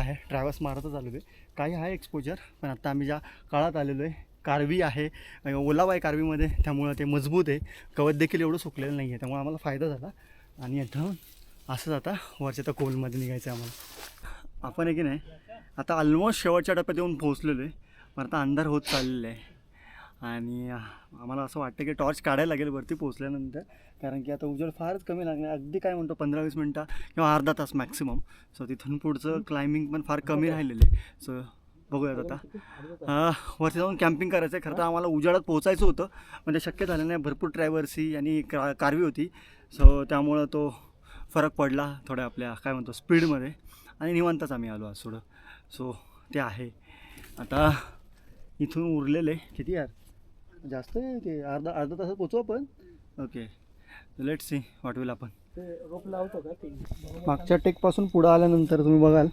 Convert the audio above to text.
आहे, ट्रॅव्हल्स मारतच आलेलो आहे. काही आहे एक्सपोजर, पण आता आम्ही ज्या काळात आलेलो आहे, कारवी आहे, ओलावा आहे कारवीमध्ये, त्यामुळं ते मजबूत आहे. गवत देखील एवढं सुकलेलं नाही आहे, त्यामुळे आम्हाला फायदा झाला. आणि इथं असंच आता वरच्या त्या कोलमध्ये निघायचं आहे आम्हाला. आपण आहे की नाही आता ऑलमोस्ट शेवटच्या टप्प्यात येऊन पोहोचलेलो आहे, पण आता अंधार होत चाललेलं आहे. आणि आम्हाला असं वाटतं की टॉर्च काढायला लागेल वरती पोहोचल्यानंतर, कारण की आता उजेड फारच कमी लागणार, अगदी काय म्हणतो 15-20 मिनटं किंवा अर्धा तास मॅक्सिमम. सो तिथून पुढचं क्लाइम्बिंग पण फार कमी राहिलेलं आहे. सो बघूयात आता वरती जाऊन कॅम्पिंग करायचं आहे. खरं तर आम्हाला उजेडात पोहोचायचं होतं, पण ते शक्य झालं नाही. भरपूर ड्रायव्हर्सी आणि कारवी होती, सो त्यामुळं तो फरक पडला थोड्या आपल्या काय म्हणतो स्पीडमध्ये, आणि निवांतच आम्ही आलो आज थोडं. सो ते आहे. आता इथून उरलेले किती यार, जास्त आहे ते, अर्धा तासात पोचू आपण. Okay, let's see what will आपण. रोप लावतो का ते? मागच्या टेकपासून पुढं आल्यानंतर तुम्ही बघाल